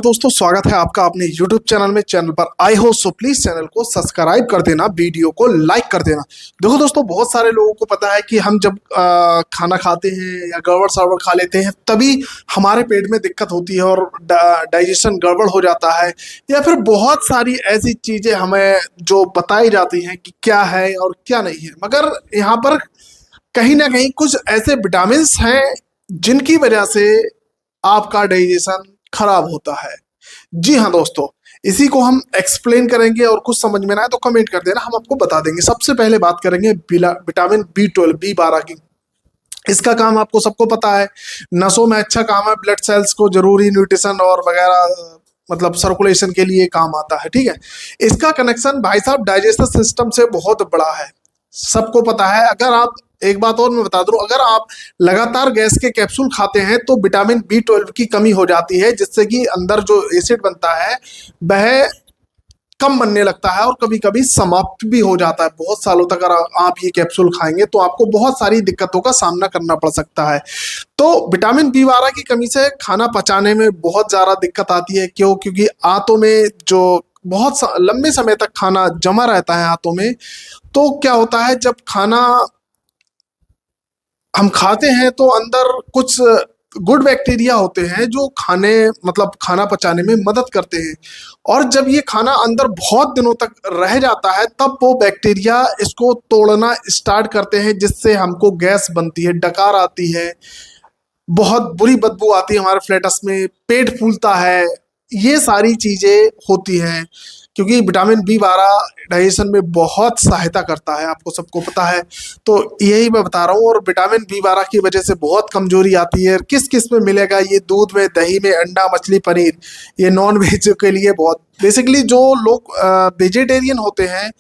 दोस्तों, स्वागत है आपका अपने YouTube चैनल में। चैनल पर आए हो सो प्लीज चैनल को सब्सक्राइब कर देना, वीडियो को लाइक कर देना। देखो दोस्तों, बहुत सारे लोगों को पता है कि हम जब खाना खाते हैं या गड़बड़ सड़बड़ खा लेते हैं तभी हमारे पेट में दिक्कत होती है और डाइजेशन गड़बड़ हो जाता है, या फिर बहुत सारी ऐसी चीजें हमें जो बताई जाती हैं कि क्या है और क्या नहीं है। मगर यहाँ पर कहीं ना कहीं कुछ ऐसे विटामिन हैं जिनकी वजह से आपका डाइजेशन खराब होता है। जी हाँ दोस्तों, इसी को हम एक्सप्लेन करेंगे और कुछ समझ में ना आए तो कमेंट कर देना, हम आपको बता देंगे। सबसे पहले बात करेंगे विटामिन B12 B12 की। इसका काम आपको सबको पता है, नसों में अच्छा काम है, ब्लड सेल्स को जरूरी न्यूट्रिशन और वगैरह मतलब सर्कुलेशन के लिए काम आता है। ठीक है, इसका कनेक्शन भाई साहब डाइजेस्टिव सिस्टम से बहुत बड़ा है, सबको पता है। अगर आप, एक बात और मैं बता दूं, अगर आप लगातार गैस के कैप्सूल खाते हैं तो विटामिन B12 की कमी हो जाती है, जिससे कि अंदर जो एसिड बनता है वह कम बनने लगता है और कभी कभी समाप्त भी हो जाता है। बहुत सालों तक अगर आप ये कैप्सूल खाएंगे तो आपको बहुत सारी दिक्कतों का सामना करना पड़ सकता है। तो विटामिन B12 की कमी से खाना पचाने में बहुत ज़्यादा दिक्कत आती है। क्यों? क्योंकि आंतों में जो बहुत लंबे समय तक खाना जमा रहता है आंतों में, तो क्या होता है जब खाना हम खाते हैं तो अंदर कुछ गुड बैक्टीरिया होते हैं जो खाना पचाने में मदद करते हैं, और जब ये खाना अंदर बहुत दिनों तक रह जाता है तब वो बैक्टीरिया इसको तोड़ना स्टार्ट करते हैं, जिससे हमको गैस बनती है, डकार आती है, बहुत बुरी बदबू आती है हमारे फ्लैटस में, पेट फूलता है। ये सारी चीजें होती हैं क्योंकि विटामिन B12 डाइजेशन में बहुत सहायता करता है, आपको सबको पता है। तो यही मैं बता रहा हूँ। और विटामिन B12 की वजह से बहुत कमजोरी आती है। किस किस में मिलेगा? ये दूध में, दही में, अंडा, मछली, पनीर, ये नॉन वेज के लिए बहुत, बेसिकली जो लोग वेजिटेरियन होते हैं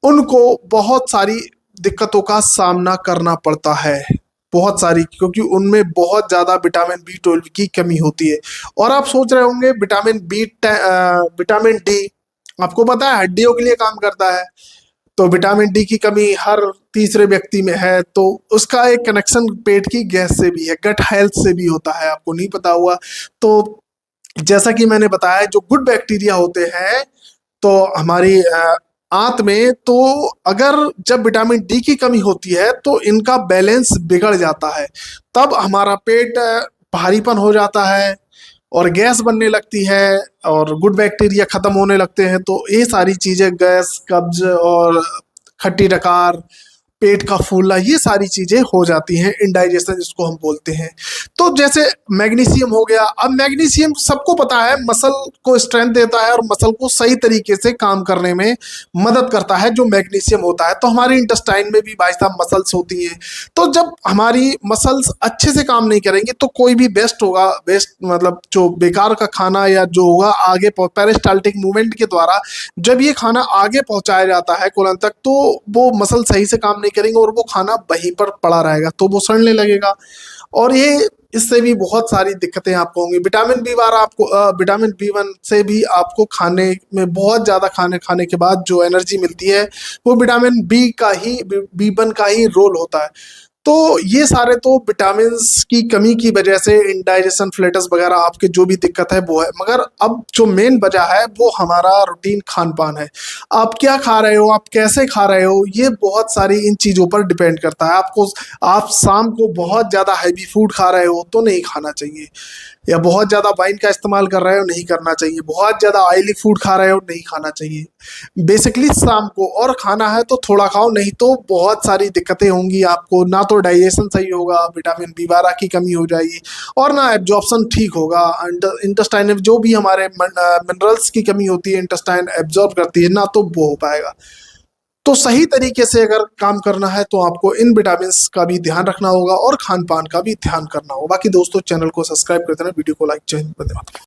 उनको बहुत सारी दिक्कतों का सामना करना पड़ता है, बहुत सारी, क्योंकि उनमें बहुत ज्यादा विटामिन B12 की कमी होती है। और आप सोच रहे होंगे विटामिन D आपको पता है हड्डियों के लिए काम करता है, तो विटामिन D की कमी हर तीसरे व्यक्ति में है, तो उसका एक कनेक्शन पेट की गैस से भी है, गट हेल्थ से भी होता है, आपको नहीं पता हुआ। तो जैसा कि मैंने बताया, जो गुड बैक्टीरिया होते हैं तो हमारी आंत में, तो अगर जब विटामिन D की कमी होती है तो इनका बैलेंस बिगड़ जाता है, तब हमारा पेट भारीपन हो जाता है और गैस बनने लगती है और गुड बैक्टीरिया खत्म होने लगते हैं। तो ये सारी चीजें, गैस, कब्ज और खट्टी डकार, पेट का फूलना, ये सारी चीजें हो जाती हैं, इंडाइजेशन जिसको हम बोलते हैं। तो जैसे मैग्नीशियम हो गया। अब मैग्नीशियम सबको पता है मसल को स्ट्रेंथ देता है और मसल को सही तरीके से काम करने में मदद करता है जो मैग्नीशियम होता है। तो हमारे इंटेस्टाइन में भी भाई साहब मसल्स होती हैं, तो जब हमारी मसल्स अच्छे से काम नहीं करेंगी तो कोई भी वेस्ट मतलब जो बेकार का खाना या जो होगा आगे पेरिस्टाल्टिक मूवमेंट के द्वारा जब ये खाना आगे पहुंचाया जाता है कोलन तक, तो वो मसल सही से काम नहीं करेंगे और वो खाना वहीं पर पड़ा रहेगा, तो वो सड़ने लगेगा। और ये इससे भी बहुत सारी दिक्कतें आपको होंगी। विटामिन B12 आपको विटामिन B1 से भी आपको खाने में बहुत ज़्यादा खाने के बाद जो एनर्जी मिलती है वो विटामिन B1 का ही रोल होता है। तो ये सारे तो विटामिन्स की कमी की वजह से इंडाइजेशन, फ्लेटस वगैरह आपके जो भी दिक्कत है वो है। मगर अब जो मेन वजह है वो हमारा रूटीन खान पान है। आप क्या खा रहे हो, आप कैसे खा रहे हो, ये बहुत सारी इन चीज़ों पर डिपेंड करता है। आप शाम को बहुत ज़्यादा हैवी फूड खा रहे हो तो नहीं खाना चाहिए, या बहुत ज़्यादा वाइन का इस्तेमाल कर रहे हो, नहीं करना चाहिए। बहुत ज़्यादा ऑयली फूड खा रहे हो, नहीं खाना चाहिए। बेसिकली शाम को और खाना है तो थोड़ा खाओ, नहीं तो बहुत सारी दिक्कतें होंगी आपको। ना तो डाइजेशन सही होगा, विटामिन B12 की कमी हो जाएगी, और ना एब्जॉर्प्शन ठीक होगा। इंटेस्टाइन में जो भी हमारे मिनरल्स की कमी होती है, इंटेस्टाइन एब्जॉर्ब करती है, ना तो वो हो पाएगा। तो सही तरीके से अगर काम करना है तो आपको इन विटामिन का भी ध्यान रखना होगा और खान पान का भी ध्यान करना होगा। बाकी दोस्तों, चैनल को सब्सक्राइब कर देना, वीडियो को लाइक, जय हिंद, वंदे मातरम।